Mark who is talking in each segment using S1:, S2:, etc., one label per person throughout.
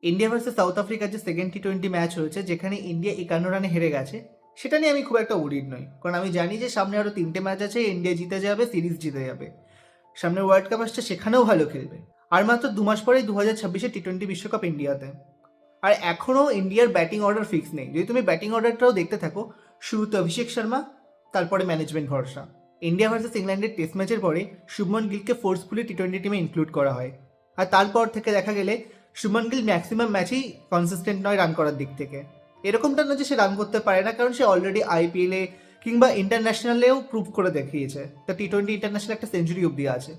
S1: India versus south আফ্রিকার যে second টি-20 match হয়েছে, যেখানে ইন্ডিয়া 51 রানে হেরে গেছে, সেটা নিয়ে আমি খুব একটা উড়ির নই। কারণ আমি জানি যে সামনে আরও 3টে ম্যাচ আছে, ইন্ডিয়া জিতে যাবে, সিরিজ জিতে যাবে। সামনে ওয়ার্ল্ড কাপ আসছে, সেখানেও ভালো খেলবে। আর মাত্র 2 মাস পরেই 2026-এর টি-20 বিশ্বকাপ ইন্ডিয়াতে। আর এখনও ইন্ডিয়ার ব্যাটিং অর্ডার ফিক্স নেই। যদি তুমি ব্যাটিং অর্ডারটাও দেখতে থাকো, শুরুতে অভিষেক শর্মা, তারপরে ম্যানেজমেন্ট ভরসা। ইন্ডিয়া ভার্সেস ইংল্যান্ডের টেস্ট ম্যাচের পরে শুভমন গিলকে ফোর্সফুলি টি-20 টিমে ইনক্লুড করা হয়। আর তারপর থেকে দেখা গেলে শুভমন গিল ম্যাক্সিমাম ম্যাচেই কনসিস্টেন্ট নয় রান করার দিক থেকে। এরকমটা না যে সে রান করতে পারে না, কারণ সে অলরেডি আইপিএলে কিংবা ইন্টারন্যাশনালেও প্রুভ করে দেখিয়েছে। তা টি-20 ইন্টারন্যাশনাল একটা সেঞ্চুরি অবধি আছে।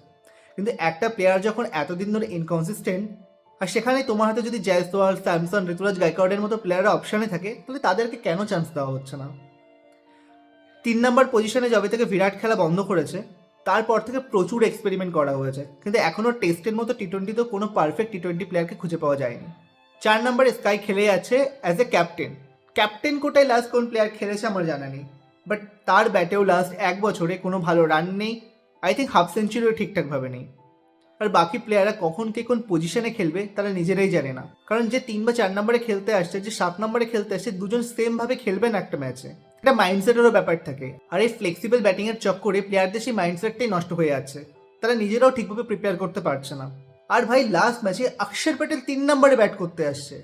S1: কিন্তু একটা প্লেয়ার যখন এতদিন ধরে ইনকনসিস্টেন্ট, আর সেখানে তোমার হাতে যদি জয়সওয়াল, স্যামসন, ঋতুরাজ গায়কোয়াড়ের মতো প্লেয়াররা অপশানে থাকে, তাহলে তাদেরকে কেন চান্স দেওয়া হচ্ছে না? 3 নম্বর পজিশনে যবে থেকে বিরাট খেলা বন্ধ করেছে, তারপর থেকে প্রচুর এক্সপেরিমেন্ট করা হয়েছে, কিন্তু এখনও টেস্টের মতো টি-20তেও কোনো পারফেক্ট টি-20 প্লেয়ারকে খুঁজে পাওয়া যায়নি। 4 নম্বরে স্কাই খেলে যাচ্ছে অ্যাজ এ ক্যাপ্টেন। ক্যাপ্টেন কোটায় লাস্ট কোন প্লেয়ার খেলেছে আমার জানা নেই, বাট তার ব্যাটেও লাস্ট 1 বছরে কোনো ভালো রান নেই। আই থিঙ্ক হাফ সেঞ্চুরিও ঠিকঠাকভাবে নেই। আর বাকি প্লেয়াররা কখন কে কোন পজিশনে খেলবে তারা নিজেরাই জানে না, কারণ যে 3 বা 4 নম্বরে খেলতে আসছে, যে 7 নম্বরে খেলতে আসছে, দুজন সেম ভাবে খেলবে না একটা ম্যাচে। একটা মাইন্ডসেটেরও ব্যাপার থাকে, আর এই ফ্লেক্সিবল ব্যাটিংয়ের চক্করে প্লেয়ারদের সেই মাইন্ডসেটটাই নষ্ট হয়ে যাচ্ছে। তারা নিজেরাও ঠিকভাবে প্রিপেয়ার করতে পারছে না। আর ভাই, লাস্ট ম্যাচে অক্ষর প্যাটেল 3 নম্বরে ব্যাট করতে আসছে।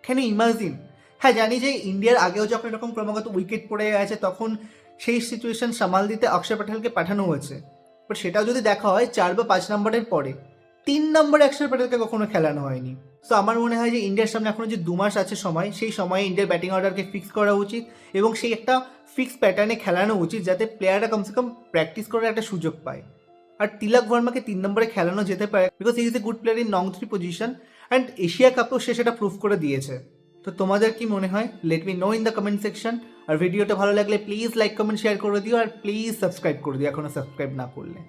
S1: Can you imagine? হ্যাঁ, জানি যে ইন্ডিয়ার আগেও যখন এরকম ক্রমাগত উইকেট পড়ে গেছে, তখন সেই সিচুয়েশন সামাল দিতে অক্ষর প্যাটেলকে পাঠানো হয়েছে। বাট সেটাও যদি দেখা হয় 4 বা 5 নম্বরের পরে, 3 নম্বরে অক্ষর প্যাটেলকে কখনো খেলানো হয়নি। সো আমার মনে হয় যে ইন্ডিয়ার সামনে এখনো যে 2 মাস আছে সময়, সেই সময়ে ইন্ডিয়ার ব্যাটিং অর্ডারকে ফিক্স করা উচিত, এবং সেই একটা ফিক্স প্যাটার্নে খেলানো উচিত, যাতে প্লেয়াররা কমসে কম প্র্যাকটিস করার একটা সুযোগ পায়। আর তিলক ভার্মাকে 3 নম্বরে খেলানো যেতে পারে, because he is a good player in নং 3 পজিশন, অ্যান্ড এশিয়া কাপেও সে সেটা প্রুভ করে দিয়েছে। তো তোমাদের কি মনে হয়? Let me know in the comment section. আর ভিডিওটা ভালো লাগলে প্লিজ লাইক, কমেন্ট, শেয়ার করে দিও, আর প্লিজ সাবস্ক্রাইব করে দিও এখনো সাবস্ক্রাইব না করলে।